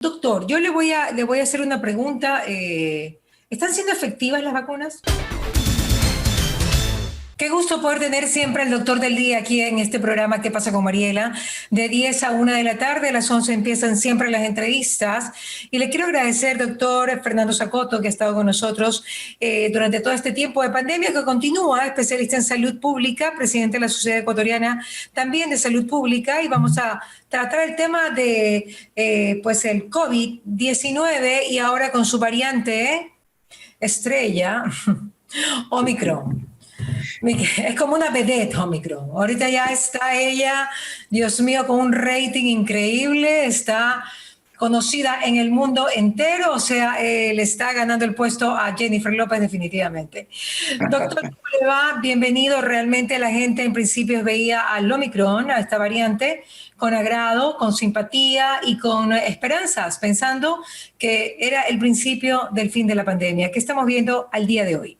Doctor, yo le voy a hacer una pregunta. ¿Están siendo efectivas las vacunas? Qué gusto poder tener siempre al doctor del día aquí en este programa ¿Qué pasa con Mariela? De 10 a 1 de la tarde, a las 11 empiezan siempre las entrevistas. Y le quiero agradecer, doctor Fernando Zacoto, que ha estado con nosotros durante todo este tiempo de pandemia, que continúa, especialista en salud pública, presidente de la Sociedad Ecuatoriana también de Salud Pública. Y vamos a tratar el tema de pues el COVID-19 y ahora con su variante estrella, Omicron. Es como una vedette Omicron. Ahorita ya está ella, Dios mío, con un rating increíble, está conocida en el mundo entero, o sea, le está ganando el puesto a Jennifer López definitivamente. Doctor, ¿cómo le va? Bienvenido. Realmente la gente en principio veía al Omicron, a esta variante, con agrado, con simpatía y con esperanzas, pensando que era el principio del fin de la pandemia. ¿Qué estamos viendo al día de hoy?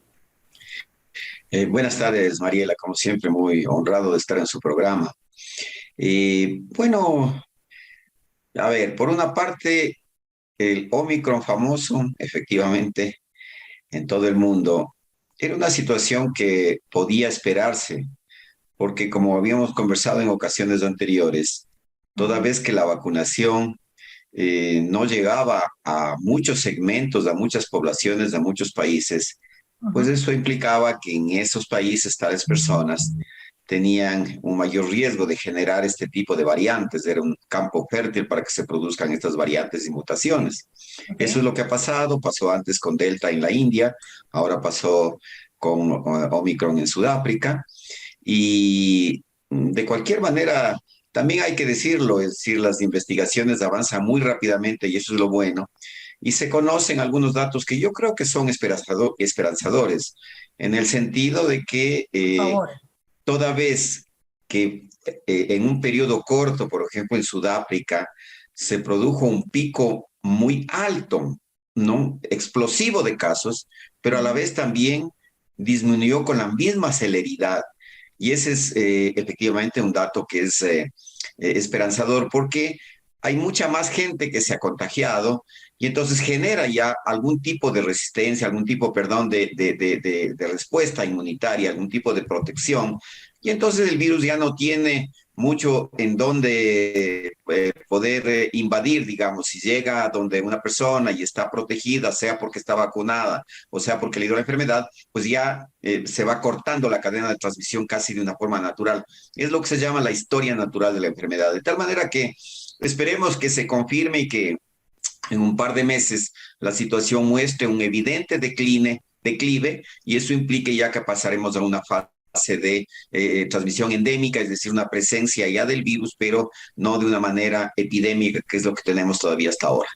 Buenas tardes, Mariela, como siempre, muy honrado de estar en su programa. Bueno, a ver, por una parte, el Omicron famoso, efectivamente, en todo el mundo, era una situación que podía esperarse, porque como habíamos conversado en ocasiones anteriores, toda vez que la vacunación no llegaba a muchos segmentos, a muchas poblaciones, a muchos países, pues Ujú. eso implicaba que en esos países tales personas tenían un mayor riesgo de generar este tipo de variantes. Era un campo fértil para que se produzcan estas variantes y mutaciones. Ok. Eso es lo que ha pasado. Pasó antes con Delta en la India, ahora pasó con Omicron en Sudáfrica. Y de cualquier manera, también hay que decirlo, es decir, las investigaciones avanzan muy rápidamente y eso es lo bueno. Y se conocen algunos datos que yo creo que son esperanzadores, en el sentido de que Por favor. toda vez que en un periodo corto, por ejemplo en Sudáfrica, se produjo un pico muy alto, ¿no? Explosivo de casos, pero a la vez también disminuyó con la misma celeridad. Y ese es efectivamente un dato que es esperanzador porque hay mucha más gente que se ha contagiado y entonces genera ya algún tipo de resistencia, algún tipo, perdón, de respuesta inmunitaria, algún tipo de protección. Y entonces el virus ya no tiene mucho en donde poder invadir, digamos, si llega a donde una persona y está protegida, sea porque está vacunada o sea porque le dio la enfermedad, pues ya se va cortando la cadena de transmisión casi de una forma natural. Es lo que se llama la historia natural de la enfermedad. De tal manera que esperemos que se confirme y que en un par de meses la situación muestre un evidente declive, y eso implique ya que pasaremos a una fase de transmisión endémica, es decir, una presencia ya del virus, pero no de una manera epidémica, que es lo que tenemos todavía hasta ahora.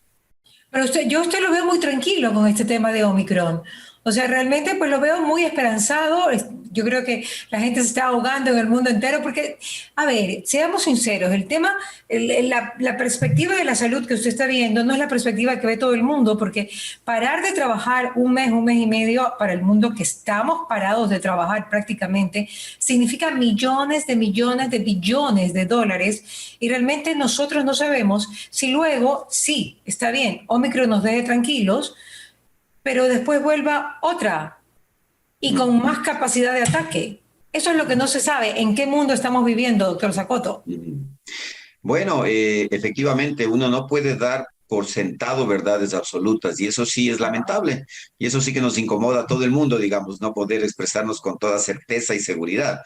Pero yo a usted lo veo muy tranquilo con este tema de Omicron. O sea, realmente pues lo veo muy esperanzado. Yo creo que la gente se está ahogando en el mundo entero porque, a ver, seamos sinceros, el tema, la perspectiva de la salud que usted está viendo no es la perspectiva que ve todo el mundo, porque parar de trabajar un mes y medio para el mundo que estamos parados de trabajar prácticamente, significa millones de billones de dólares y realmente nosotros no sabemos si luego, sí, está bien, Omicron nos deje tranquilos, pero después vuelva otra y con más capacidad de ataque. Eso es lo que no se sabe. ¿En qué mundo estamos viviendo, doctor Zacoto? Bueno, efectivamente, uno no puede dar por sentado verdades absolutas y eso sí es lamentable y eso sí que nos incomoda a todo el mundo, digamos, no poder expresarnos con toda certeza y seguridad.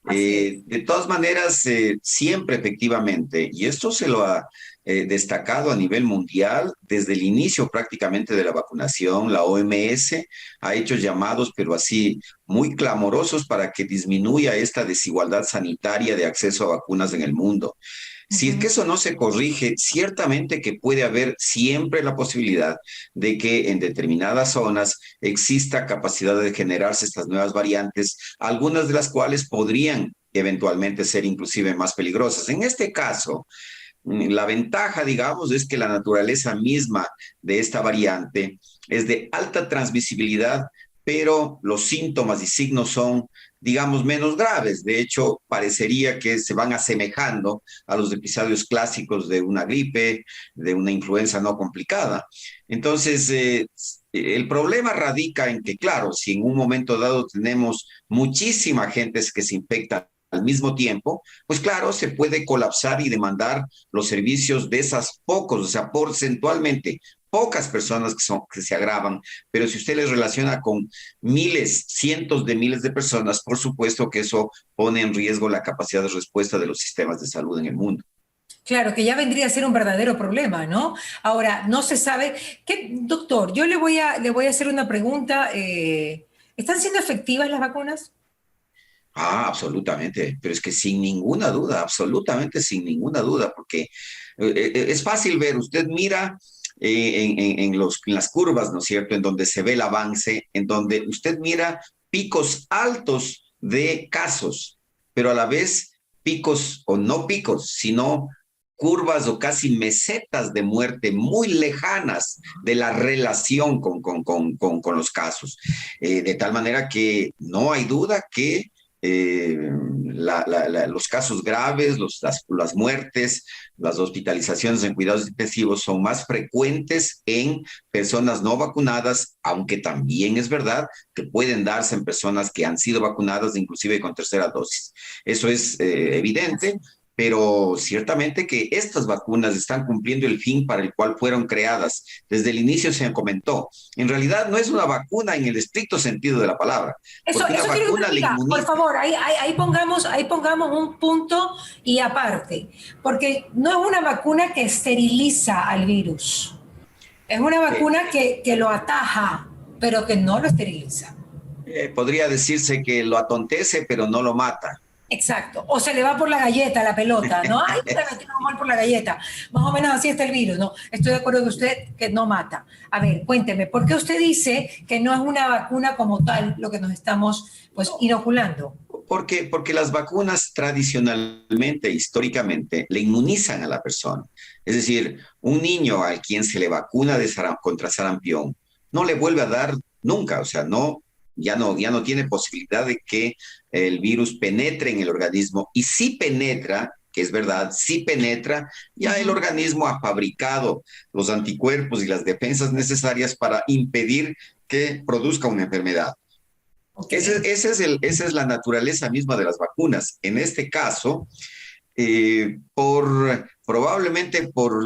Así es. De todas maneras, siempre efectivamente, y esto se lo ha destacado a nivel mundial desde el inicio prácticamente de la vacunación, la OMS ha hecho llamados, pero así muy clamorosos para que disminuya esta desigualdad sanitaria de acceso a vacunas en el mundo. Si es que Ujú. eso no se corrige, ciertamente que puede haber siempre la posibilidad de que en determinadas zonas exista capacidad de generarse estas nuevas variantes, algunas de las cuales podrían eventualmente ser inclusive más peligrosas. En este caso, la ventaja, digamos, es que la naturaleza misma de esta variante es de alta transmisibilidad, pero los síntomas y signos son digamos, menos graves. De hecho, parecería que se van asemejando a los episodios clásicos de una gripe, de una influenza no complicada. Entonces, el problema radica en que, claro, si en un momento dado tenemos muchísima gente que se infecta al mismo tiempo, pues claro, se puede colapsar y demandar los servicios de esas pocos, o sea, porcentualmente, pocas personas que se agravan, pero si usted les relaciona con miles, cientos de miles de personas, por supuesto que eso pone en riesgo la capacidad de respuesta de los sistemas de salud en el mundo. Claro, que ya vendría a ser un verdadero problema, ¿no? Ahora, no se sabe. ¿Qué, doctor? Yo le voy a hacer una pregunta. ¿Están siendo efectivas las vacunas? Ah, absolutamente, pero es que sin ninguna duda, absolutamente sin ninguna duda, porque es fácil ver, usted mira en las curvas, ¿no es cierto?, en donde se ve el avance, en donde usted mira picos altos de casos, pero a la vez picos, o no picos, sino curvas o casi mesetas de muerte muy lejanas de la relación con los casos. De tal manera que no hay duda que eh, los casos graves, las muertes, las hospitalizaciones en cuidados intensivos son más frecuentes en personas no vacunadas, aunque también es verdad que pueden darse en personas que han sido vacunadas, inclusive con tercera dosis. Eso es evidente, pero ciertamente que estas vacunas están cumpliendo el fin para el cual fueron creadas. Desde el inicio se comentó, en realidad no es una vacuna en el estricto sentido de la palabra, porque una Eso quiero que me vacuna le diga, por inmuniza. favor, ahí pongamos un punto y aparte, porque no es una vacuna que esteriliza al virus, es una Eh, vacuna que lo ataja, pero que no lo esteriliza. Podría decirse que lo atontece, pero no lo mata. Exacto. O se le va por la galleta la pelota, ¿no? Ay, le metieron mal por la galleta. Más o menos así está el virus, ¿no? Estoy de acuerdo con usted que no mata. A ver, cuénteme, ¿por qué usted dice que no es una vacuna como tal lo que nos estamos, pues, inoculando? Porque las vacunas tradicionalmente, históricamente, le inmunizan a la persona. Es decir, un niño al quien se le vacuna contra sarampión no le vuelve a dar nunca, o sea, no, ya no tiene posibilidad de que el virus penetre en el organismo y si penetra, que es verdad, si penetra, ya el Ujú. organismo ha fabricado los anticuerpos y las defensas necesarias para impedir que produzca una enfermedad. Ok. Esa es la naturaleza misma de las vacunas. En este caso, probablemente por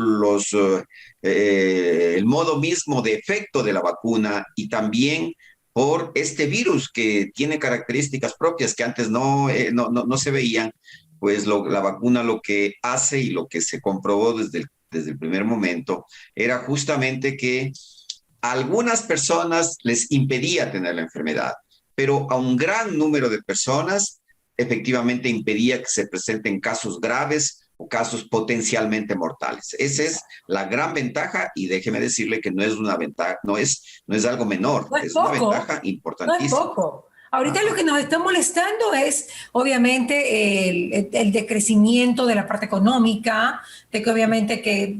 el modo mismo de efecto de la vacuna y también por este virus que tiene características propias que antes no se veían, pues la vacuna lo que hace y lo que se comprobó desde el primer momento era justamente que a algunas personas les impedía tener la enfermedad, pero a un gran número de personas efectivamente impedía que se presenten casos graves o casos potencialmente mortales. Esa es la gran ventaja y déjeme decirle que no es una ventaja, no es algo menor, No es es una poco, ventaja no es importantísima. poco. Ahorita lo Ajá. que nos está molestando es, obviamente, el decrecimiento de la parte económica, de que obviamente que,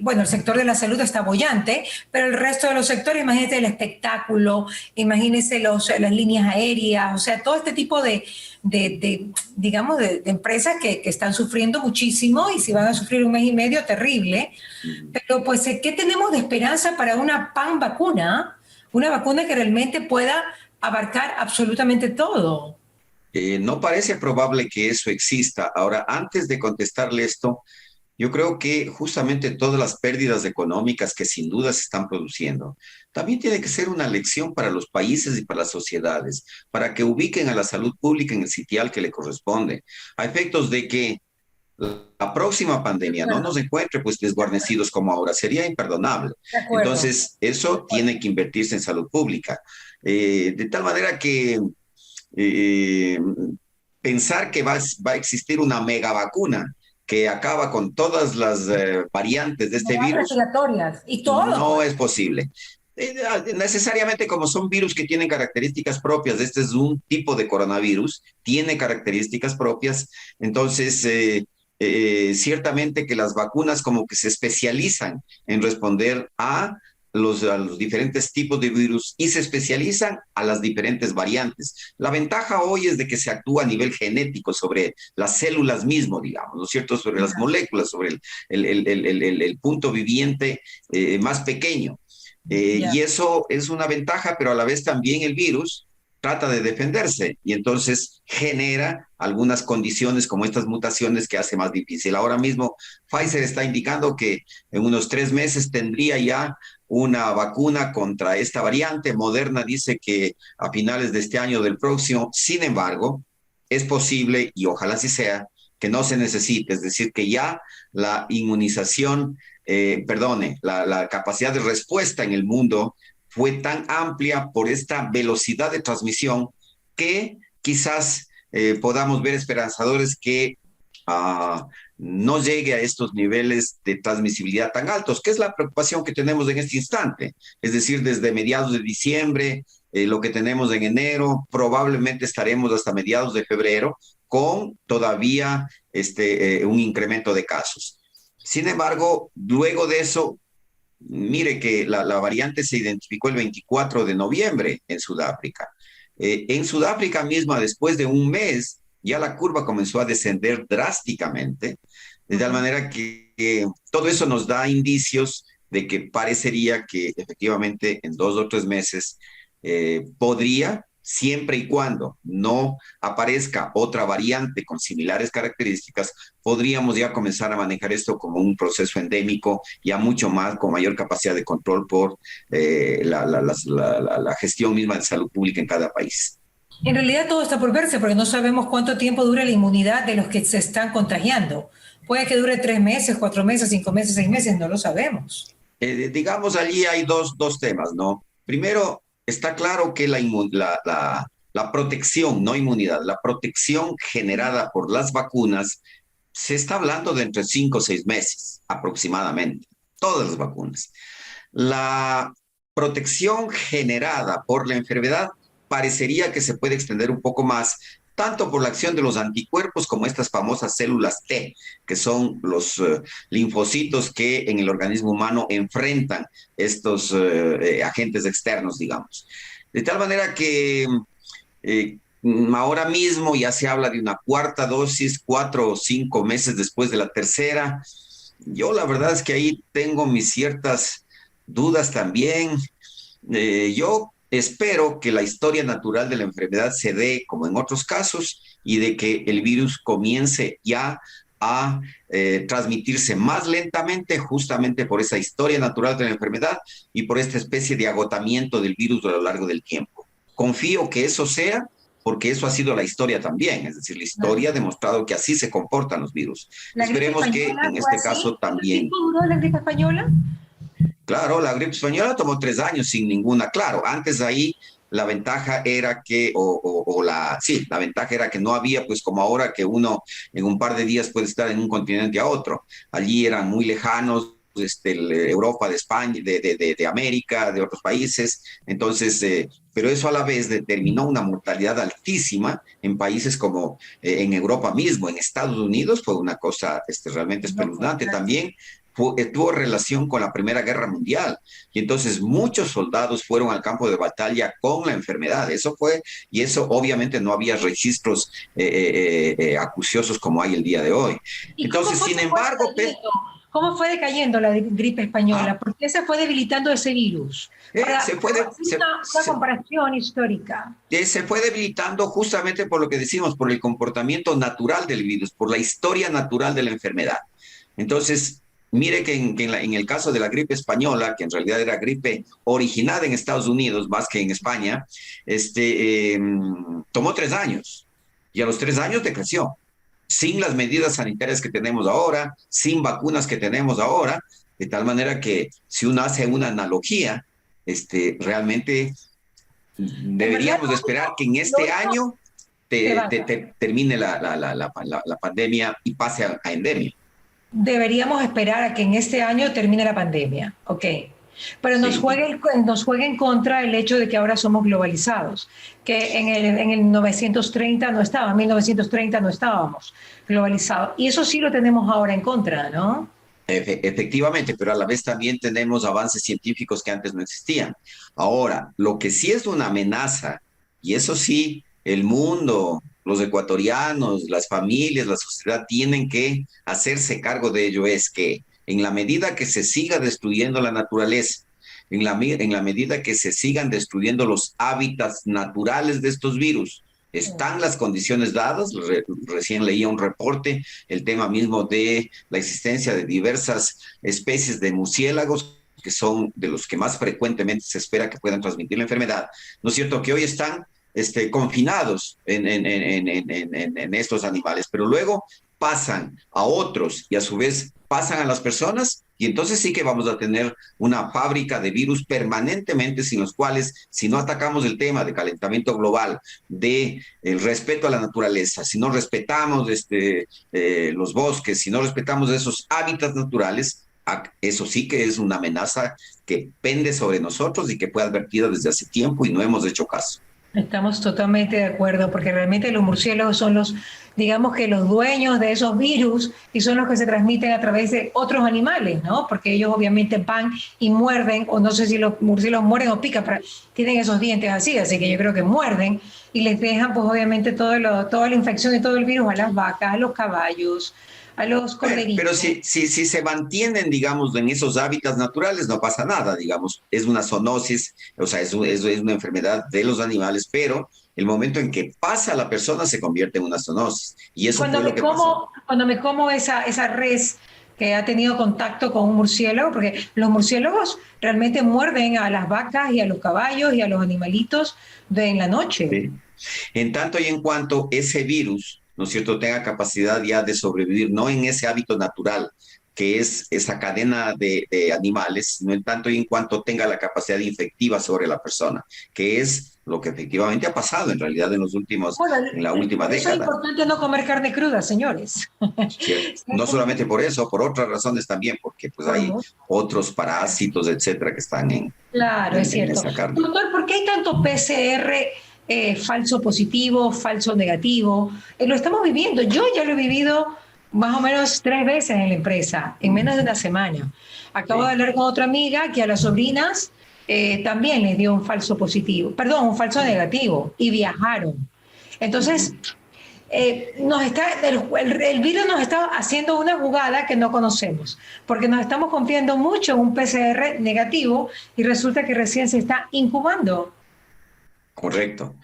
bueno, el sector de la salud está bollante, pero el resto de los sectores, imagínese el espectáculo, imagínese las líneas aéreas, o sea, todo este tipo digamos, de empresas que están sufriendo muchísimo y si van a sufrir un mes y medio, terrible. Pero pues, ¿qué tenemos de esperanza para una pan vacuna? Una vacuna que realmente pueda abarcar absolutamente todo. No parece probable que eso exista. Ahora, antes de contestarle esto, yo creo que justamente todas las pérdidas económicas que sin duda se están produciendo, también tiene que ser una lección para los países y para las sociedades, para que ubiquen a la salud pública en el sitial que le corresponde, a efectos de que la próxima De pandemia no nos acuerdo, encuentre pues desguarnecidos como ahora, sería imperdonable. de acuerdo, Entonces, de eso acuerdo. tiene que invertirse en salud pública. De tal manera que eh, pensar que va a existir una mega vacuna que acaba con todas las variantes de este Enfermedades virus, respiratorias y todo, no pues. es posible. Necesariamente como son virus que tienen características propias, este es un tipo de coronavirus, tiene características propias, entonces ciertamente que las vacunas como que se especializan en responder a a los diferentes tipos de virus y se especializan a las diferentes variantes. La ventaja hoy es de que se actúa a nivel genético sobre las células mismo, digamos, ¿no es cierto? Sobre las moléculas, sobre el punto viviente más pequeño. Y eso es una ventaja, pero a la vez también el virus trata de defenderse y entonces genera algunas condiciones como estas mutaciones que hace más difícil. Ahora mismo Pfizer está indicando que en unos 3 meses tendría ya una vacuna contra esta variante. Moderna dice que a finales de este año o del próximo. Sin embargo, es posible, y ojalá así sea, que no se necesite, es decir, que ya la inmunización, la capacidad de respuesta en el mundo fue tan amplia por esta velocidad de transmisión que quizás podamos ver esperanzadores que no llegue a estos niveles de transmisibilidad tan altos, que es la preocupación que tenemos en este instante. Es decir, desde mediados de diciembre, lo que tenemos en enero, probablemente estaremos hasta mediados de febrero con todavía un incremento de casos. Sin embargo, luego de eso, mire que la variante se identificó el 24 de noviembre en Sudáfrica. En Sudáfrica misma, después de un mes, ya la curva comenzó a descender drásticamente, de tal manera que todo eso nos da indicios de que parecería que efectivamente en 2 o 3 meses podría, siempre y cuando no aparezca otra variante con similares características, podríamos ya comenzar a manejar esto como un proceso endémico, ya mucho más, con mayor capacidad de control por la gestión misma de salud pública en cada país. En realidad todo está por verse porque no sabemos cuánto tiempo dura la inmunidad de los que se están contagiando. Puede que dure 3 meses, 4 meses, 5 meses, 6 meses, no lo sabemos. Digamos, allí hay dos temas, ¿no? Primero, está claro que la protección, no inmunidad, la protección generada por las vacunas, se está hablando de entre 5 o 6 meses aproximadamente, todas las vacunas. La protección generada por la enfermedad parecería que se puede extender un poco más, tanto por la acción de los anticuerpos como estas famosas células T, que son los linfocitos que en el organismo humano enfrentan estos agentes externos, digamos. De tal manera que ahora mismo ya se habla de una cuarta dosis, 4 o 5 meses después de la tercera. Yo la verdad es que ahí tengo mis ciertas dudas también. Yo espero que la historia natural de la enfermedad se dé como en otros casos y de que el virus comience ya a transmitirse más lentamente justamente por esa historia natural de la enfermedad y por esta especie de agotamiento del virus a lo largo del tiempo. Confío que eso sea porque eso ha sido la historia también, es decir, la historia ha demostrado que así se comportan los virus. Esperemos que en este caso también. ¿Cuánto duró la gripe española? Claro, la gripe española tomó 3 años sin ninguna. Claro, antes ahí la ventaja era que, la ventaja era que no había, pues como ahora que uno en un par de días puede estar en un continente a otro. Allí eran muy lejanos, Europa, de España, de América, de otros países. Entonces, pero eso a la vez determinó una mortalidad altísima en países como en Europa mismo, en Estados Unidos, fue una cosa realmente espeluznante. También tuvo relación con la Primera Guerra Mundial y entonces muchos soldados fueron al campo de batalla con la enfermedad. Eso fue, y eso obviamente no había registros acuciosos como hay el día de hoy. Entonces, sin embargo, ¿cómo fue decayendo la gripe española? ¿Por qué se fue debilitando ese virus? Una comparación histórica. Se fue debilitando justamente por lo que decimos, por el comportamiento natural del virus, por la historia natural de la enfermedad. Entonces, mire que en el caso de la gripe española, que en realidad era gripe originada en Estados Unidos más que en España, tomó 3 años y a los 3 años decreció, sin las medidas sanitarias que tenemos ahora, sin vacunas que tenemos ahora, de tal manera que si uno hace una analogía, realmente deberíamos de esperar que en este año termine la pandemia y pase a endemia. Deberíamos esperar a que en este año termine la pandemia, ok. Pero nos juega en contra el hecho de que ahora somos globalizados, que en el 930 no estábamos, en 1930 no estábamos globalizados. Y eso sí lo tenemos ahora en contra, ¿no? Efectivamente, pero a la vez también tenemos avances científicos que antes no existían. Ahora, lo que sí es una amenaza, y eso sí, el mundo, los ecuatorianos, las familias, la sociedad tienen que hacerse cargo de ello, es que en la medida que se siga destruyendo la naturaleza, en la medida que se sigan destruyendo los hábitats naturales de estos virus, están las condiciones dadas. Recién leía un reporte, el tema mismo de la existencia de diversas especies de murciélagos que son de los que más frecuentemente se espera que puedan transmitir la enfermedad, ¿no es cierto? Que hoy están confinados en estos animales, pero luego pasan a otros y a su vez pasan a las personas y entonces sí que vamos a tener una fábrica de virus permanentemente sin los cuales, si no atacamos el tema de calentamiento global, de el respeto a la naturaleza, si no respetamos los bosques, si no respetamos esos hábitats naturales, eso sí que es una amenaza que pende sobre nosotros y que fue advertida desde hace tiempo y no hemos hecho caso. Estamos totalmente de acuerdo, porque realmente los murciélagos son los, digamos que los dueños de esos virus y son los que se transmiten a través de otros animales, ¿no? Porque ellos obviamente van y muerden, o no sé si los murciélagos mueren o pican, pero tienen esos dientes así que yo creo que muerden y les dejan pues obviamente toda la infección y todo el virus a las vacas, a los caballos, a los corderitos. Pero si se mantienen, digamos, en esos hábitats naturales, no pasa nada, digamos. Es una zoonosis, o sea, es una enfermedad de los animales, pero el momento en que pasa a la persona se convierte en una zoonosis. Y eso fue lo que pasó. Cuando me como esa res que ha tenido contacto con un murciélago, porque los murciélagos realmente muerden a las vacas y a los caballos y a los animalitos en la noche. Sí. En tanto y en cuanto ese virus, ¿no es cierto?, tenga capacidad ya de sobrevivir, no en ese hábito natural, que es esa cadena de animales, sino en tanto y en cuanto tenga la capacidad infectiva sobre la persona, que es lo que efectivamente ha pasado en realidad en la última década. Es importante no comer carne cruda, señores. No solamente por eso, por otras razones también, porque pues hay otros parásitos, etcétera, que están es cierto. esa carne. Doctor, ¿por qué hay tanto PCR falso positivo, falso negativo? Lo estamos viviendo. Yo ya lo he vivido más o menos 3 veces en la empresa, en menos de una semana. Acabo de hablar con otra amiga que a las sobrinas también les dio un falso negativo y viajaron. Entonces, el virus nos está haciendo una jugada que no conocemos, porque nos estamos confiando mucho en un PCR negativo y resulta que recién se está incubando. Correcto.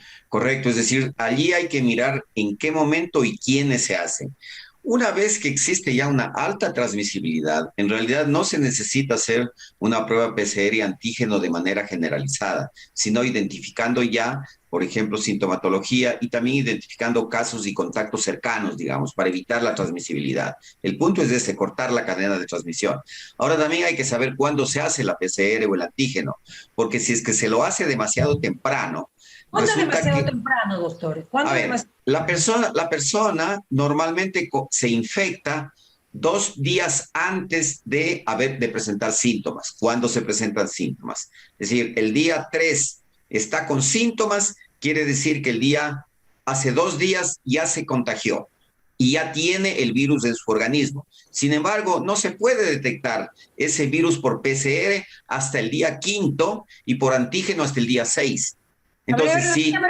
Es decir, allí hay que mirar en qué momento y quiénes se hacen. Una vez que existe ya una alta transmisibilidad, en realidad no se necesita hacer una prueba PCR antígeno de manera generalizada, sino identificando ya, por ejemplo, sintomatología y también identificando casos y contactos cercanos, digamos, para evitar la transmisibilidad. El punto es ese, cortar la cadena de transmisión. Ahora también hay que saber cuándo se hace la PCR o el antígeno, porque si es que se lo hace demasiado temprano, ¿cuándo es demasiado temprano, doctor? La persona normalmente se infecta 2 días antes de presentar síntomas, cuando se presentan síntomas. Es decir, el día 3 está con síntomas, quiere decir que hace 2 días ya se contagió y ya tiene el virus en su organismo. Sin embargo, no se puede detectar ese virus por PCR hasta el día 5 y por antígeno hasta el día 6. Entonces, repítame.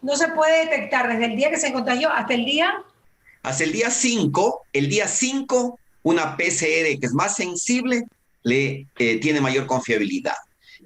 No se puede detectar desde el día que se contagió hasta el día. Hasta el día 5. El día 5, una PCR que es más sensible tiene mayor confiabilidad.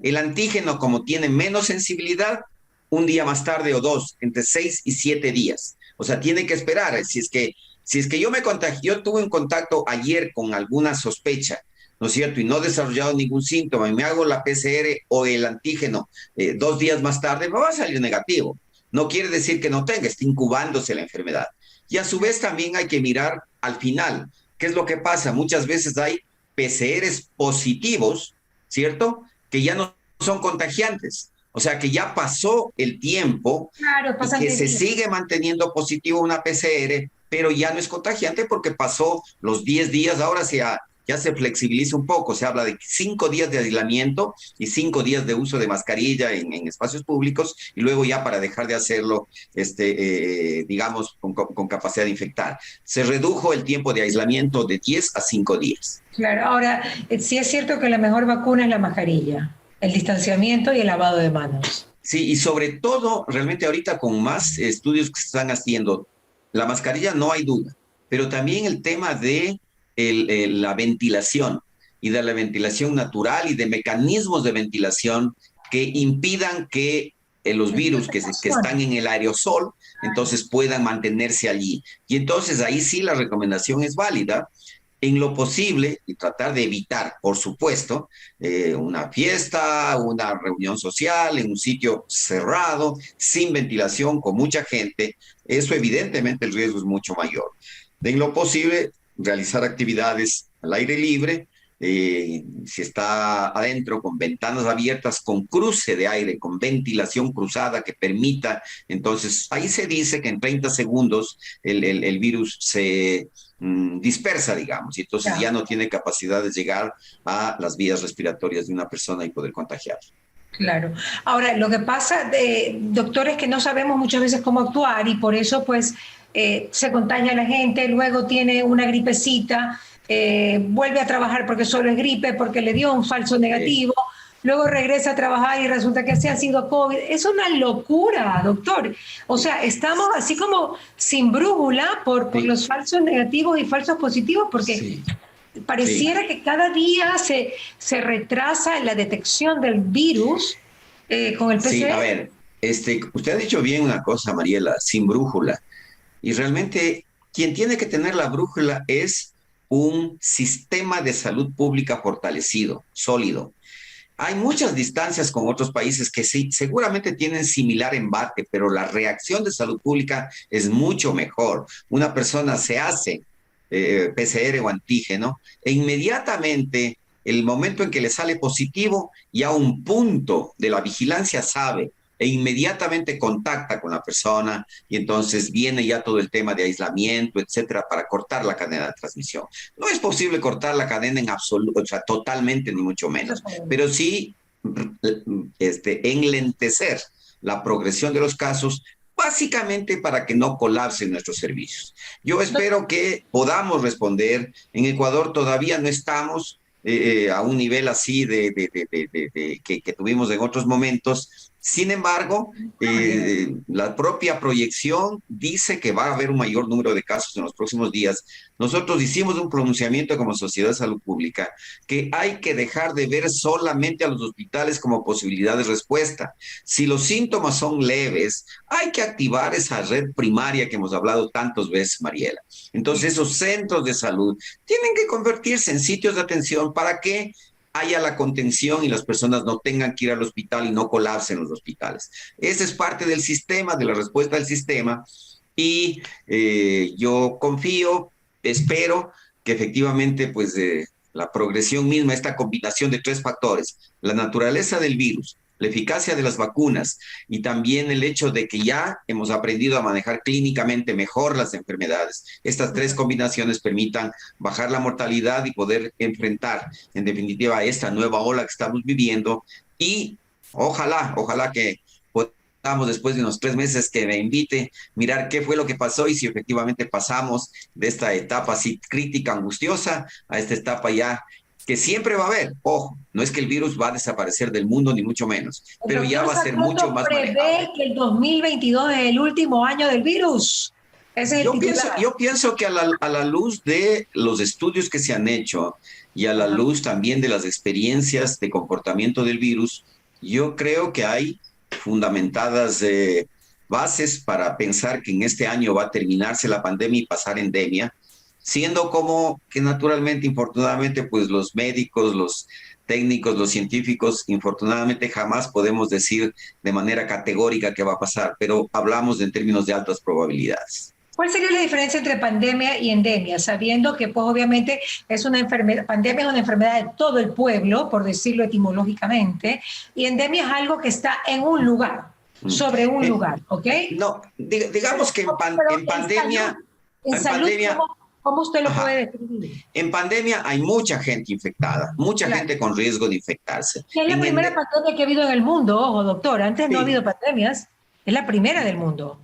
El antígeno, como tiene menos sensibilidad, un día más tarde o 2, entre 6 y 7 días. O sea, tiene que esperar. Si es que yo me contagié, yo tuve un contacto ayer con alguna sospecha, ¿no es cierto? Y no he desarrollado ningún síntoma y me hago la PCR o el antígeno 2 días más tarde, me va a salir negativo. No quiere decir que no tenga, está incubándose la enfermedad. Y a su vez también hay que mirar al final, ¿qué es lo que pasa? Muchas veces hay PCRs positivos, ¿cierto? Que ya no son contagiantes. O sea, que ya pasó el tiempo y que se sigue manteniendo positivo una PCR, pero ya no es contagiante porque pasó los 10 días, ahora ya se flexibiliza un poco. Se habla de 5 días de aislamiento y 5 días de uso de mascarilla en espacios públicos, y luego ya para dejar de hacerlo, digamos, con capacidad de infectar. Se redujo el tiempo de aislamiento de 10 a 5 días. Claro, ahora, sí es cierto que la mejor vacuna es la mascarilla, el distanciamiento y el lavado de manos. Sí, y sobre todo, realmente ahorita con más estudios que se están haciendo, la mascarilla no hay duda, pero también el tema de la ventilación, y de la ventilación natural y de mecanismos de ventilación que impidan que los virus que están en el aerosol entonces puedan mantenerse allí. Y entonces ahí sí la recomendación es válida en lo posible, y tratar de evitar, por supuesto, una fiesta, una reunión social en un sitio cerrado, sin ventilación, con mucha gente. Eso evidentemente el riesgo es mucho mayor. En lo posible, realizar actividades al aire libre, si está adentro, con ventanas abiertas, con cruce de aire, con ventilación cruzada que permita. Entonces, ahí se dice que en 30 segundos el virus se dispersa, digamos, y entonces ya no tiene capacidad de llegar a las vías respiratorias de una persona y poder contagiar. Claro. Ahora, lo que pasa, doctor, es que no sabemos muchas veces cómo actuar, y por eso pues se contagia la gente, luego tiene una gripecita, vuelve a trabajar porque solo es gripe, porque le dio un falso negativo, luego regresa a trabajar y resulta que se ha sido COVID. Es una locura, doctor. O sea, estamos así como sin brújula por los falsos negativos y falsos positivos, porque pareciera que cada día se retrasa la detección del virus con el PCR. Sí, a ver, usted ha dicho bien una cosa, Mariela, sin brújula. Y realmente quien tiene que tener la brújula es un sistema de salud pública fortalecido, sólido. Hay muchas distancias con otros países que sí, seguramente tienen similar embate, pero la reacción de salud pública es mucho mejor. Una persona se hace PCR o antígeno, e inmediatamente, el momento en que le sale positivo, ya un punto de la vigilancia sabe, e inmediatamente contacta con la persona, y entonces viene ya todo el tema de aislamiento, etcétera, para cortar la cadena de transmisión. No es posible cortar la cadena en absoluto, o sea, totalmente, ni mucho menos, pero sí enlentecer la progresión de los casos, básicamente para que no colapsen nuestros servicios. Yo espero que podamos responder. En Ecuador todavía no estamos a un nivel así que tuvimos en otros momentos. Sin embargo, la propia proyección dice que va a haber un mayor número de casos en los próximos días. Nosotros hicimos un pronunciamiento como Sociedad de Salud Pública que hay que dejar de ver solamente a los hospitales como posibilidad de respuesta. Si los síntomas son leves, hay que activar esa red primaria que hemos hablado tantas veces, Mariela. Entonces, esos centros de salud tienen que convertirse en sitios de atención para que haya la contención y las personas no tengan que ir al hospital y no colapsen los hospitales. Esa es parte del sistema, de la respuesta del sistema, y yo confío, espero que efectivamente pues la progresión misma, esta combinación de 3 factores, la naturaleza del virus, la eficacia de las vacunas y también el hecho de que ya hemos aprendido a manejar clínicamente mejor las enfermedades. Estas 3 combinaciones permitan bajar la mortalidad y poder enfrentar, en definitiva, esta nueva ola que estamos viviendo. Y ojalá que podamos, después de unos 3 meses, que me invite, mirar qué fue lo que pasó y si efectivamente pasamos de esta etapa así crítica, angustiosa, a esta etapa ya que siempre va a haber. Ojo, no es que el virus va a desaparecer del mundo, ni mucho menos, pero ya va a ser mucho más manejable. ¿Prevé que el 2022 es el último año del virus? Ese es yo pienso que a la luz de los estudios que se han hecho y a la luz también de las experiencias de comportamiento del virus, yo creo que hay fundamentadas bases para pensar que en este año va a terminarse la pandemia y pasar endemia, siendo como que naturalmente, infortunadamente, pues los médicos, los técnicos, los científicos, infortunadamente jamás podemos decir de manera categórica qué va a pasar, pero hablamos en términos de altas probabilidades. ¿Cuál sería la diferencia entre pandemia y endemia? Sabiendo que, pues, obviamente, es una enfermedad, pandemia es una enfermedad de todo el pueblo, por decirlo etimológicamente, y endemia es algo que está en un lugar, sobre un lugar, ¿ok? No, digamos que en pandemia... ¿Cómo usted lo Ajá. puede describir? En pandemia hay mucha gente infectada, mucha Claro. gente con riesgo de infectarse. Es la En primera pandemia que ha habido en el mundo, ojo, doctor. Antes no ha habido sí, pandemias. Es la primera del mundo.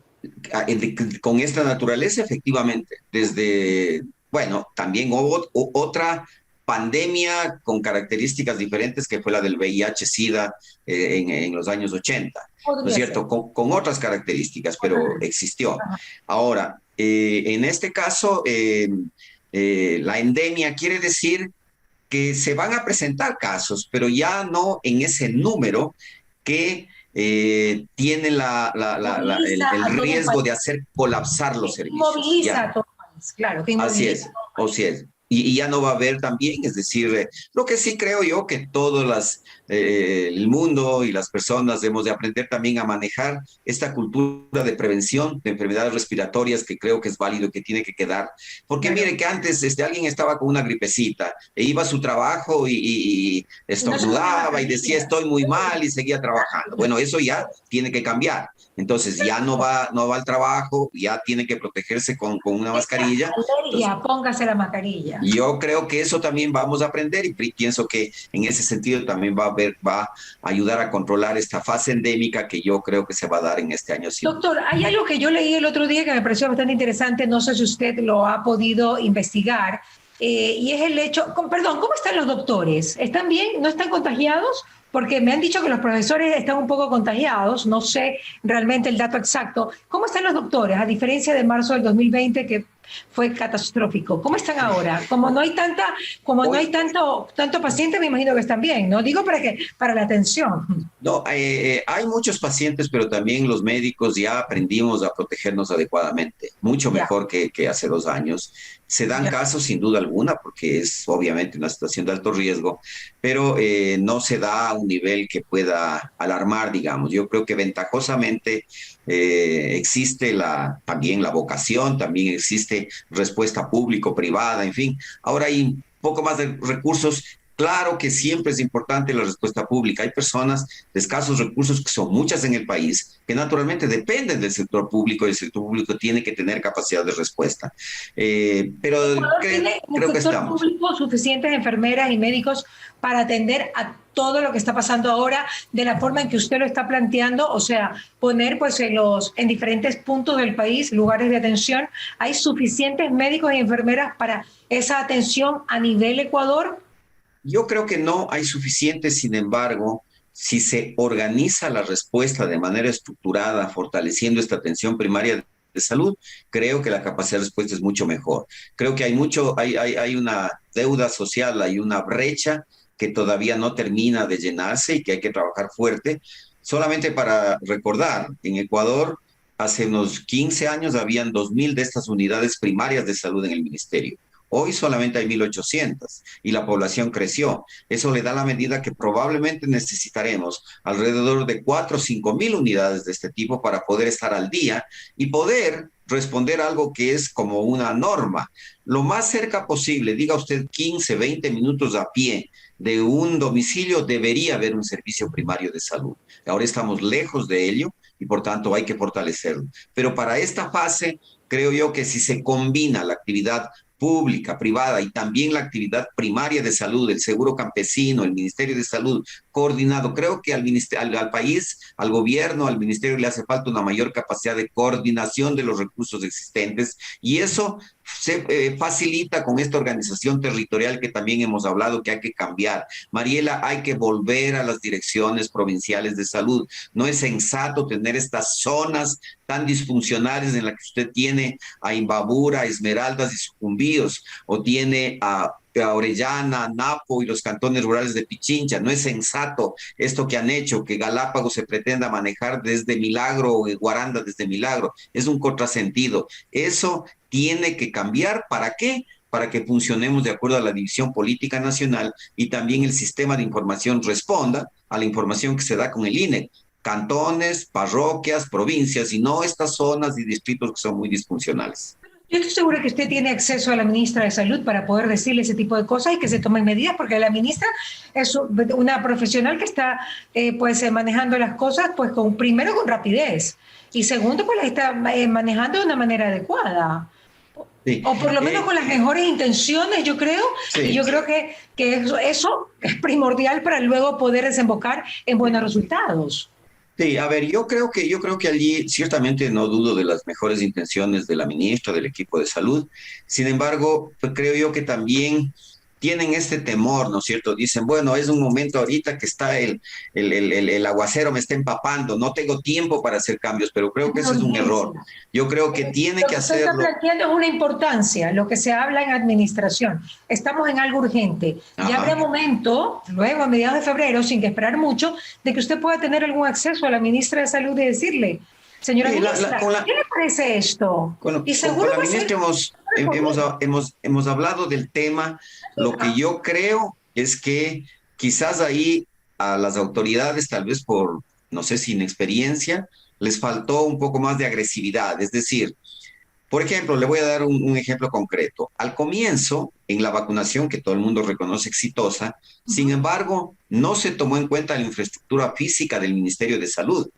con esta naturaleza, efectivamente, desde, bueno, también hubo otra pandemia con características diferentes que fue la del VIH-Sida en los años 80, ¿no es Podría ser. cierto? Con otras características, pero existió. Ajá. Ahora, en este caso, la endemia quiere decir que se van a presentar casos, pero ya no en ese número que tiene Moviliza el a todo un país. riesgo de hacer colapsar los Que servicios. inmoviliza Ya, a todo un país. Claro, que así inmoviliza es, a todo un o país. sí es. Y ya no va a haber también, es decir, lo que sí creo yo que todas el mundo y las personas debemos de aprender también a manejar esta cultura de prevención de enfermedades respiratorias que creo que es válido y que tiene que quedar. Porque Claro. mire que antes alguien estaba con una gripecita e iba a su trabajo y Y no se ponía estornudaba y decía mascarilla. estoy muy mal y seguía trabajando. Bueno, eso ya tiene que cambiar. Entonces ya no va al trabajo, ya tiene que protegerse con una Tenga mascarilla. Entonces, alergia, póngase la mascarilla. yo creo que eso también vamos a aprender y pienso que en ese sentido también va a ayudar a controlar esta fase endémica que yo creo que se va a dar en este año sin duda. Doctor, hay algo que yo leí el otro día que me pareció bastante interesante, no sé si usted lo ha podido investigar, y es el hecho, perdón, ¿cómo están los doctores? ¿Están bien? ¿No están contagiados? Porque me han dicho que los profesores están un poco contagiados, no sé realmente el dato exacto. ¿Cómo están los doctores? A diferencia de marzo del 2020, que fue catastrófico. ¿Cómo están ahora? Como no hay Hoy, tanto paciente, me imagino que están bien, ¿no? Digo para la atención. no, hay muchos pacientes, pero también los médicos ya aprendimos a protegernos adecuadamente, mucho Ya, mejor que hace 2 años. Se dan ya. casos sin duda alguna, porque es obviamente una situación de alto riesgo, pero no se da a un nivel que pueda alarmar, digamos. Yo creo que ventajosamente existe también la vocación, también existe respuesta público-privada, en fin. Ahora hay un poco más de recursos. Claro que siempre es importante la respuesta pública. Hay personas de escasos recursos, que son muchas en el país, que naturalmente dependen del sector público y el sector público tiene que tener capacidad de respuesta. Pero Ecuador tiene en el creo que sector estamos. público suficientes enfermeras y médicos para atender a todo lo que está pasando ahora de la forma en que usted lo está planteando, o sea, poner pues en diferentes puntos del país lugares de atención. ¿Hay suficientes médicos y enfermeras para esa atención a nivel Ecuador? Yo creo que no hay suficiente, sin embargo, si se organiza la respuesta de manera estructurada, fortaleciendo esta atención primaria de salud, creo que la capacidad de respuesta es mucho mejor. Creo que hay una deuda social, hay una brecha que todavía no termina de llenarse y que hay que trabajar fuerte. Solamente para recordar, en Ecuador, hace unos 15 años habían 2.000 de estas unidades primarias de salud en el ministerio. Hoy solamente hay 1.800 y la población creció. Eso le da la medida que probablemente necesitaremos alrededor de 4 o 5 mil unidades de este tipo para poder estar al día y poder responder a algo que es como una norma. Lo más cerca posible, diga usted 15, 20 minutos a pie de un domicilio, debería haber un servicio primario de salud. Ahora estamos lejos de ello y por tanto hay que fortalecerlo. Pero para esta fase, creo yo que si se combina la actividad pública, privada y también la actividad primaria de salud, el seguro campesino, el Ministerio de Salud, coordinado. Creo que al país, al gobierno, al ministerio le hace falta una mayor capacidad de coordinación de los recursos existentes y eso se facilita con esta organización territorial que también hemos hablado que hay que cambiar. Mariela, hay que volver a las direcciones provinciales de salud. No es sensato tener estas zonas tan disfuncionales en las que usted tiene a Imbabura, Esmeraldas y Sucumbíos, o tiene a Orellana, Napo y los cantones rurales de Pichincha. No es sensato esto que han hecho, que Galápagos se pretenda manejar desde Milagro o Guaranda desde Milagro. Es un contrasentido. Eso tiene que cambiar. ¿Para qué? Para que funcionemos de acuerdo a la división política nacional y también el sistema de información responda a la información que se da con el INE. Cantones, parroquias, provincias y no estas zonas y distritos que son muy disfuncionales. Yo estoy segura que usted tiene acceso a la ministra de Salud para poder decirle ese tipo de cosas y que se tomen medidas, porque la ministra es una profesional que está manejando las cosas primero con rapidez y segundo pues las está manejando de una manera adecuada. Sí. O por lo menos con las mejores intenciones, yo creo. Sí. Y yo creo que eso es primordial para luego poder desembocar en buenos resultados. Sí, a ver, yo creo que allí ciertamente no dudo de las mejores intenciones de la ministra, del equipo de salud. Sin embargo, pues creo yo que también tienen este temor, ¿no es cierto? Dicen, bueno, es un momento ahorita que está el aguacero me está empapando, no tengo tiempo para hacer cambios, pero creo Es que una ese es un error. urgencia. Yo creo que tiene Lo que que usted está hacerlo. planteando es una importancia, lo que se habla en administración. Estamos en algo urgente. Ya habrá Ajá. momento, luego a mediados de febrero, sin que esperar mucho, de que usted pueda tener algún acceso a la ministra de Salud y decirle, señora Sí, ministra, ¿qué le parece esto? Y con seguro la va a ser ministra recomiendo. hemos hablado del tema. Lo que yo creo es que quizás ahí a las autoridades, tal vez por, no sé si inexperiencia, les faltó un poco más de agresividad. Es decir, por ejemplo, le voy a dar un ejemplo concreto. Al comienzo, en la vacunación, que todo el mundo reconoce exitosa, sin embargo, no se tomó en cuenta la infraestructura física del Ministerio de Salud.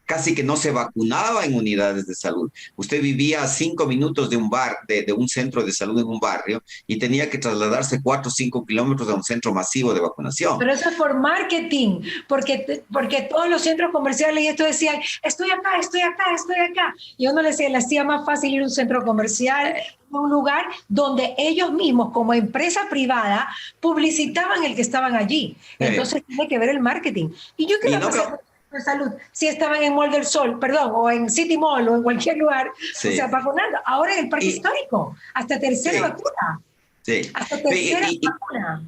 Casi que no se vacunaba en unidades de salud. Usted vivía a 5 minutos de un de un centro de salud en un barrio y tenía que trasladarse 4 o 5 kilómetros a un centro masivo de vacunación. Pero eso es por marketing, porque todos los centros comerciales y esto decían, estoy acá, estoy acá, estoy acá. Y uno le hacía más fácil ir a un centro comercial, a un lugar donde ellos mismos, como empresa privada, publicitaban el que estaban allí. Entonces tiene que ver el marketing. ¿Y yo qué Y va a no pasar creo, con el salud? Si estaban en Mall del Sol, perdón, o en City Mall, o en cualquier lugar, o sea, sí, vacunando. Ahora en el parque y, histórico, hasta tercera sí, vacuna, sí. hasta tercera vacuna.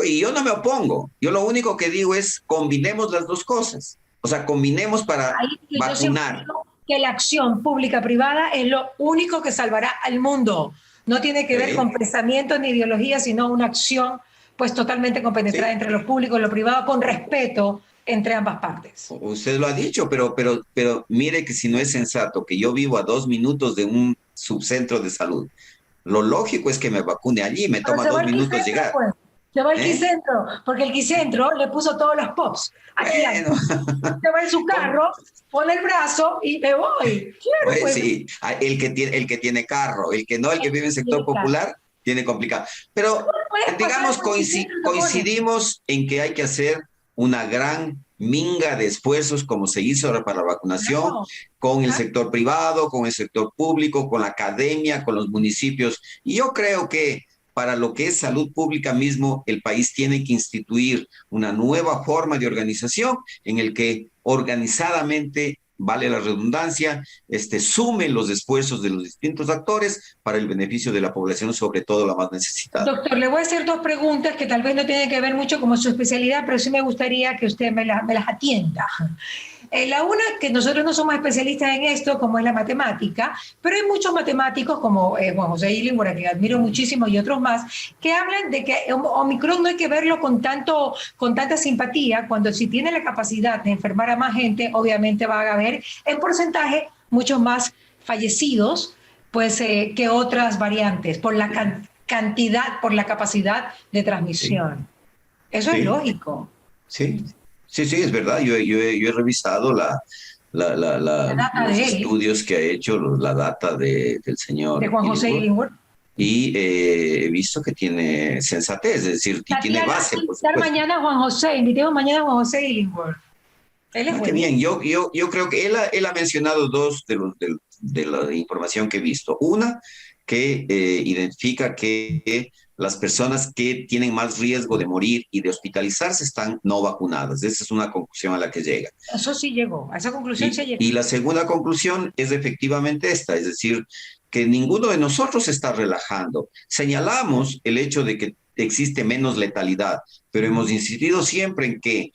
Y yo no me opongo. Yo lo único que digo es combinemos las dos cosas. O sea, combinemos para Ahí que yo siempre vacunar. digo que la acción pública-privada es lo único que salvará al mundo. No tiene que ver con Sí, pensamientos ni ideologías, sino una acción pues totalmente compenetrada sí. entre lo público y lo privado, con respeto entre ambas partes. Usted lo ha dicho, pero mire que si no es sensato que yo vivo a 2 minutos de un subcentro de salud, lo lógico es que me vacune allí, me Pero toma se va 2 minutos Quicentro, llegar. pues. Se va al ¿Eh? Quicentro, porque el Quicentro le puso todos los pops. Aquí hay. Bueno, Se va en su con- carro, pone el brazo y me voy. Claro, pues pues. sí, el que tiene carro, el que no, el que vive en sector Claro. popular, tiene complicado. Pero Puedes pasar digamos, por el Quicentro y te pones. coincidimos en que hay que hacer una gran minga de esfuerzos como se hizo ahora para la vacunación, Claro. con el Ajá. sector privado, con el sector público, con la academia, con los municipios. Y yo creo que para lo que es salud pública mismo, el país tiene que instituir una nueva forma de organización en el que organizadamente, vale la redundancia, sume los esfuerzos de los distintos actores para el beneficio de la población, sobre todo la más necesitada. Doctor, le voy a hacer dos preguntas que tal vez no tienen que ver mucho con su especialidad, pero sí me gustaría que usted me las atienda. La una, que nosotros no somos especialistas en esto, como es la matemática, pero hay muchos matemáticos, como Juan José Illingworth, a quien admiro muchísimo, y otros más, que hablan de que Omicron no hay que verlo con tanta simpatía, cuando si tiene la capacidad de enfermar a más gente, obviamente va a haber en porcentaje muchos más fallecidos pues, que otras variantes, por la cantidad, por la capacidad de Sí, transmisión. Eso es sí, lógico. sí, sí, sí, es verdad. Yo he revisado La data los de él, estudios que ha hecho, la data del de señor Juan José Illingworth, Illingworth. y he visto que tiene sensatez, es decir, y tiene Tatiana, base, por invitar supuesto. mañana a Juan José, invitemos mañana a Juan José Illingworth. Él es Ah, qué bien. buenísimo. Yo creo que él ha mencionado dos de la información que he visto. Una, que identifica que las personas que tienen más riesgo de morir y de hospitalizarse están no vacunadas. Esa es una conclusión a la que llega. Eso sí llegó, a esa conclusión se llegó. Y la segunda conclusión es efectivamente esta, es decir, que ninguno de nosotros se está relajando. Señalamos el hecho de que existe menos letalidad, pero hemos insistido siempre en que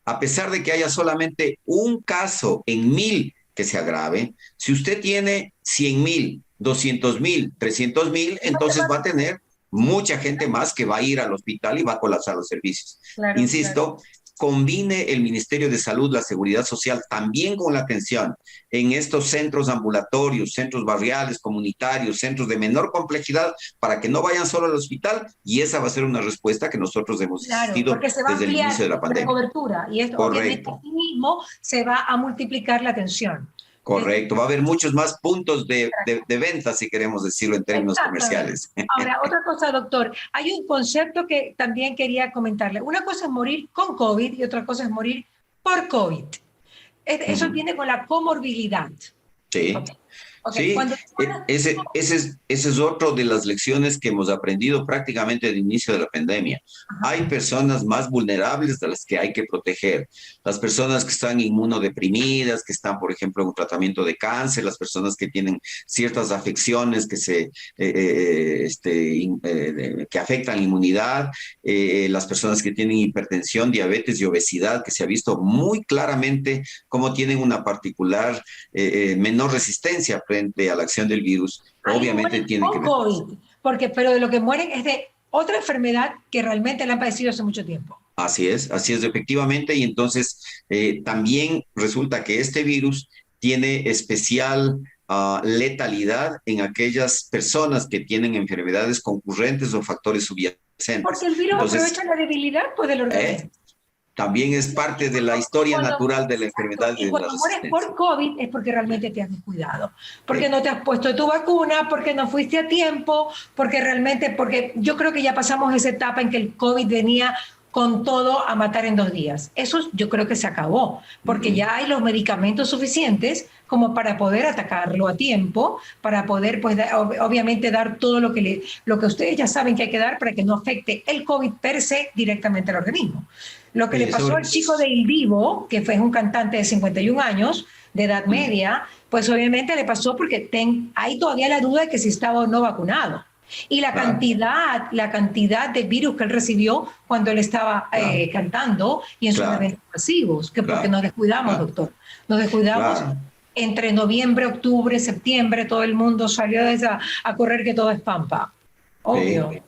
a pesar de que haya solamente un caso en 1.000 que se agrave, si usted tiene 100.000, 200.000, 300.000, entonces va a tener mucha gente más que va a ir al hospital y va a colapsar los servicios. Claro, claro. Insisto, combine el Ministerio de Salud, la Seguridad Social, también con la atención en estos centros ambulatorios, centros barriales, comunitarios, centros de menor complejidad, para que no vayan solo al hospital, y esa va a ser una respuesta que nosotros hemos Claro, insistido porque se va a desde el ampliar inicio de la la pandemia. cobertura y esto obviamente Correcto, así mismo se va a multiplicar la atención. Correcto, va a haber muchos más puntos de venta, si queremos decirlo en términos comerciales. Ahora, otra cosa, doctor, hay un concepto que también quería comentarle. Una cosa es morir con COVID y otra cosa es morir por COVID. Eso viene con la comorbilidad. Sí. Okay. Sí, Cuando... ese es otro de las lecciones que hemos aprendido prácticamente al inicio de la pandemia. Ajá. Hay personas más vulnerables de las que hay que proteger. Las personas que están inmunodeprimidas, que están, por ejemplo, en un tratamiento de cáncer, las personas que tienen ciertas afecciones que afectan la inmunidad, las personas que tienen hipertensión, diabetes y obesidad, que se ha visto muy claramente cómo tienen una particular menor resistencia frente a la acción del virus. Obviamente tiene que ver. COVID, pero de lo que mueren es de otra enfermedad que realmente la han padecido hace mucho tiempo. Así es, efectivamente, y entonces también resulta que este virus tiene especial letalidad en aquellas personas que tienen enfermedades concurrentes o factores subyacentes. Porque el virus aprovecha la debilidad del organismo. También es parte de la historia natural de la enfermedad. Y cuando mueres por COVID es porque realmente te has descuidado, porque no te has puesto tu vacuna, porque no fuiste a tiempo, porque yo creo que ya pasamos esa etapa en que el COVID venía con todo a matar en 2 días. Eso yo creo que se acabó, porque ya hay los medicamentos suficientes como para poder atacarlo a tiempo, para poder, pues, obviamente dar todo lo que ustedes ya saben que hay que dar para que no afecte el COVID per se directamente al organismo. Lo que le pasó al chico de Il Divo, que fue un cantante de 51 años, de edad media, pues obviamente le pasó porque hay todavía la duda de que si estaba o no vacunado. Y la cantidad de virus que él recibió cuando él estaba cantando y en sus eventos masivos, porque nos descuidamos, doctor. Nos descuidamos entre noviembre, octubre, septiembre, todo el mundo salió a correr que todo es pampa. Obvio. Sí.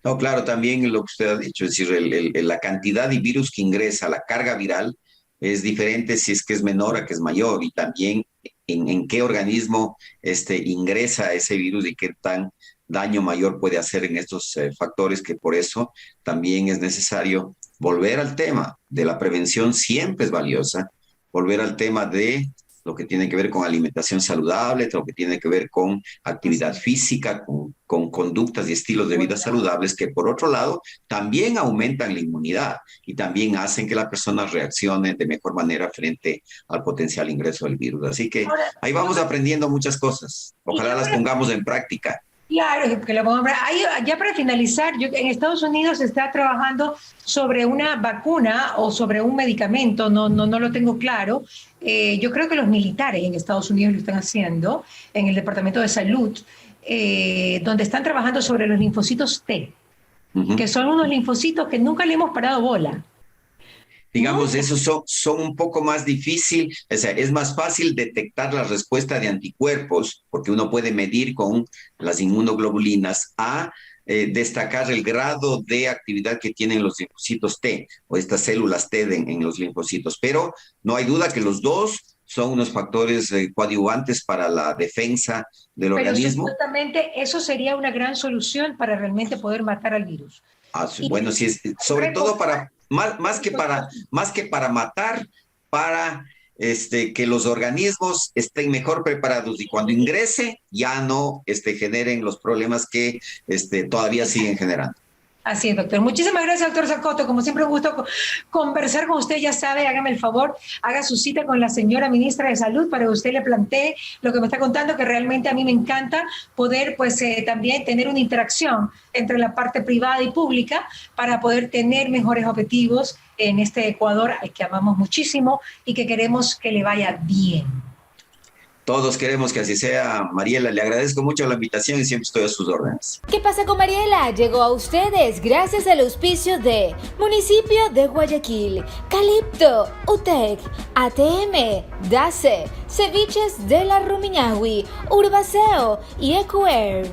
No, claro, también lo que usted ha dicho, es decir, la cantidad de virus que ingresa, la carga viral, es diferente si es que es menor a que es mayor, y también en qué organismo ingresa ese virus y qué tan daño mayor puede hacer en estos factores, que por eso también es necesario volver al tema de la prevención, siempre es valiosa, volver al tema de lo que tiene que ver con alimentación saludable, lo que tiene que ver con actividad física, con conductas y estilos de vida saludables, que por otro lado también aumentan la inmunidad y también hacen que la persona reaccione de mejor manera frente al potencial ingreso del virus. Así que ahí vamos aprendiendo muchas cosas. Ojalá las pongamos en práctica. Claro, porque ya para finalizar, en Estados Unidos se está trabajando sobre una vacuna o sobre un medicamento, no lo tengo claro. Yo creo que los militares en Estados Unidos lo están haciendo, en el Departamento de Salud, donde están trabajando sobre los linfocitos T, que son unos linfocitos que nunca le hemos parado bola. Digamos, esos son un poco más difícil, o sea, es más fácil detectar la respuesta de anticuerpos, porque uno puede medir con las inmunoglobulinas a destacar el grado de actividad que tienen los linfocitos T, o estas células T en los linfocitos. Pero no hay duda que los dos son unos factores coadyuvantes para la defensa del organismo. Pero supuestamente eso sería una gran solución para realmente poder matar al virus. Bueno, sí, sobre todo para... Más que para matar, para que los organismos estén mejor preparados y cuando ingrese ya no generen los problemas que todavía siguen generando. Así es, doctor. Muchísimas gracias, doctor Zacoto. Como siempre, un gusto conversar con usted. Ya sabe, hágame el favor, haga su cita con la señora ministra de Salud para que usted le plantee lo que me está contando, que realmente a mí me encanta poder, pues, también tener una interacción entre la parte privada y pública para poder tener mejores objetivos en este Ecuador al que amamos muchísimo y que queremos que le vaya bien. Todos queremos que así sea, Mariela. Le agradezco mucho la invitación y siempre estoy a sus órdenes. ¿Qué pasa con Mariela? Llegó a ustedes gracias al auspicio de Municipio de Guayaquil, Calipto, UTEC, ATM, DACE, Ceviches de la Rumiñahui, Urbaceo y Ecuer.